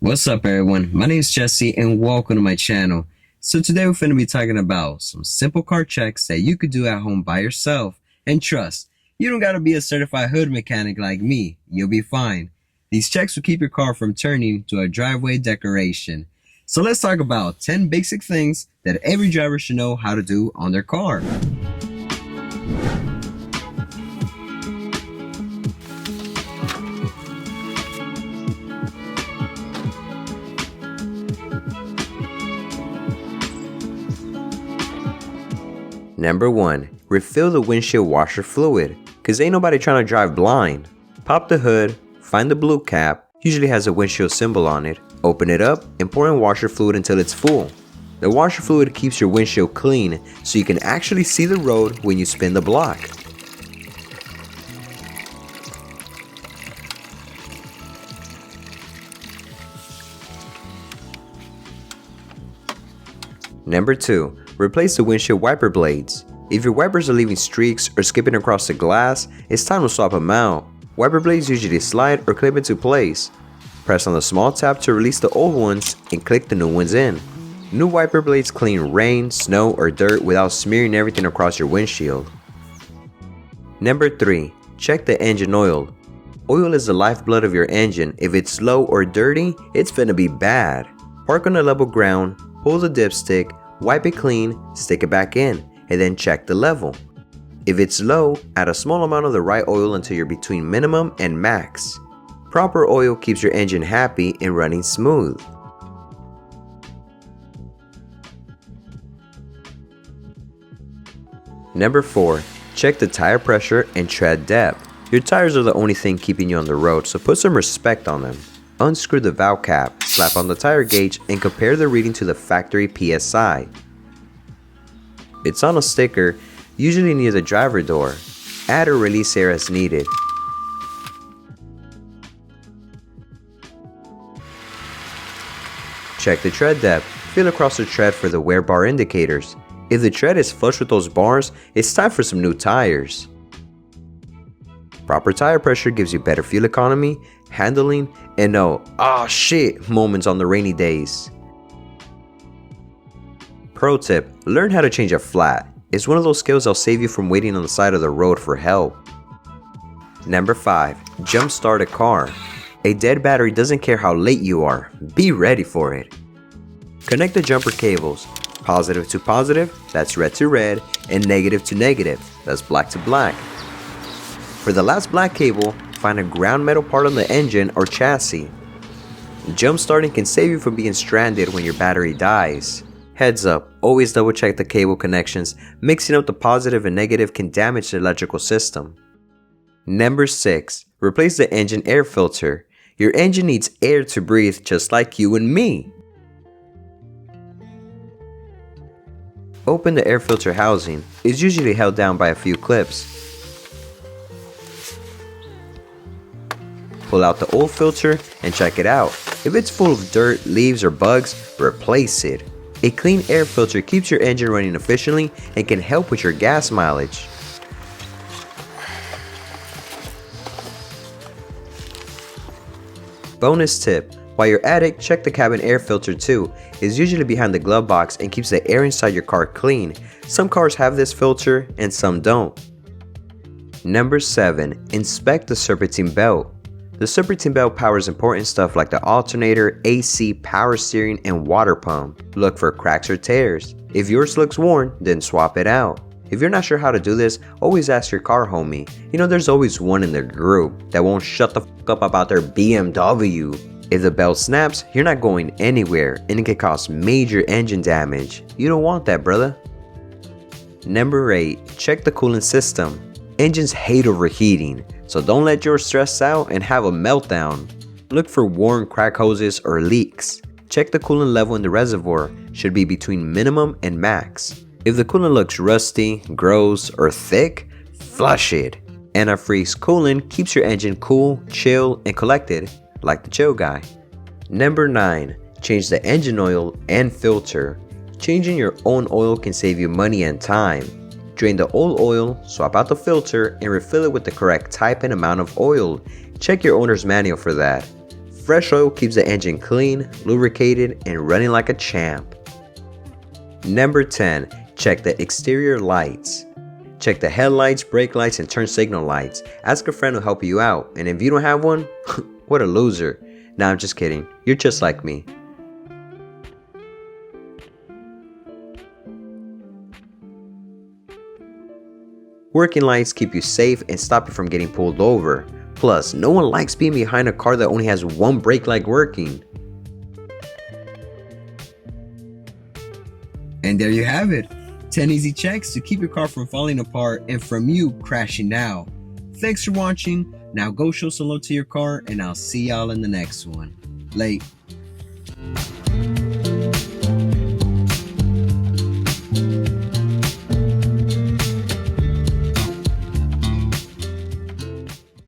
What's up everyone, my name is Jesse and welcome to my channel. So today we're going to be talking about some simple car checks that you could do at home by yourself. And trust, you don't gotta be a certified hood mechanic like me, you'll be fine. These checks will keep your car from turning to a driveway decoration. So let's talk about 10 basic things that every driver should know how to do on their car. Number 1. Refill the windshield washer fluid, cause ain't nobody trying to drive blind. Pop the hood, find the blue cap, usually has a windshield symbol on it, open it up and pour in washer fluid until it's full. The washer fluid keeps your windshield clean so you can actually see the road when you spin the block. Number 2. Replace the windshield wiper blades. If your wipers are leaving streaks or skipping across the glass, it's time to swap them out. Wiper blades usually slide or clip into place. Press on the small tab to release the old ones and click the new ones in. New wiper blades clean rain, snow, or dirt without smearing everything across your windshield. Number 3. Check the engine oil. Oil is the lifeblood of your engine. If it's low or dirty, it's finna be bad. Park on a level ground, pull the dipstick, wipe it clean, stick it back in, and then check the level. If it's low, add a small amount of the right oil until you're between minimum and max. Proper oil keeps your engine happy and running smooth. Number 4. Check the tire pressure and tread depth. Your tires are the only thing keeping you on the road, so put some respect on them. Unscrew the valve cap, slap on the tire gauge, and compare the reading to the factory PSI. It's on a sticker, usually near the driver door. Add or release air as needed. Check the tread depth. Feel across the tread for the wear bar indicators. If the tread is flush with those bars, it's time for some new tires. Proper tire pressure gives you better fuel economy, handling, and no "ah shit" moments on the rainy days. Pro tip: learn how to change a flat. It's one of those skills that'll save you from waiting on the side of the road for help. Number 5. Jump start a car. A dead battery doesn't care how late you are. Be ready for it. Connect the jumper cables. Positive to positive, that's red to red, and negative to negative, that's black to black. For the last black cable, find a ground metal part on the engine or chassis. Jump starting can save you from being stranded when your battery dies. Heads up, always double check the cable connections. Mixing up the positive and negative can damage the electrical system. Number 6. Replace the engine air filter. Your engine needs air to breathe just like you and me. Open the air filter housing. It's usually held down by a few clips. Pull out the old filter and check it out. If it's full of dirt, leaves, or bugs, replace it. A clean air filter keeps your engine running efficiently and can help with your gas mileage. Bonus tip: while you're at it, check the cabin air filter too. It's usually behind the glove box and keeps the air inside your car clean. Some cars have this filter and some don't. Number 7. Inspect the serpentine belt. The serpentine belt powers important stuff like the alternator, AC, power steering, and water pump. Look for cracks or tears. If yours looks worn, then swap it out. If you're not sure how to do this, always ask your car homie. You know, there's always one in their group that won't shut the fuck up about their BMW. If the belt snaps, you're not going anywhere and it can cause major engine damage. You don't want that, brother. Number 8. Check the coolant system. Engines hate overheating, so don't let yours stress out and have a meltdown. Look for worn crack hoses or leaks. Check the coolant level in the reservoir, should be between minimum and max. If the coolant looks rusty, gross, or thick, flush it. Antifreeze coolant keeps your engine cool, chill, and collected, like the chill guy. Number 9. Change the engine oil and filter. Changing your own oil can save you money and time. Drain the old oil, swap out the filter, and refill it with the correct type and amount of oil. Check your owner's manual for that. Fresh oil keeps the engine clean, lubricated, and running like a champ. Number 10. Check the exterior lights. Check the headlights, brake lights, and turn signal lights. Ask a friend to help you out, and if you don't have one, what a loser. Nah, I'm just kidding. You're just like me. Working lights keep you safe and stop you from getting pulled over. Plus, no one likes being behind a car that only has one brake light working. And there you have it. 10 easy checks to keep your car from falling apart and from you crashing out. Thanks for watching. Now go show some love to your car, and I'll see y'all in the next one. Late.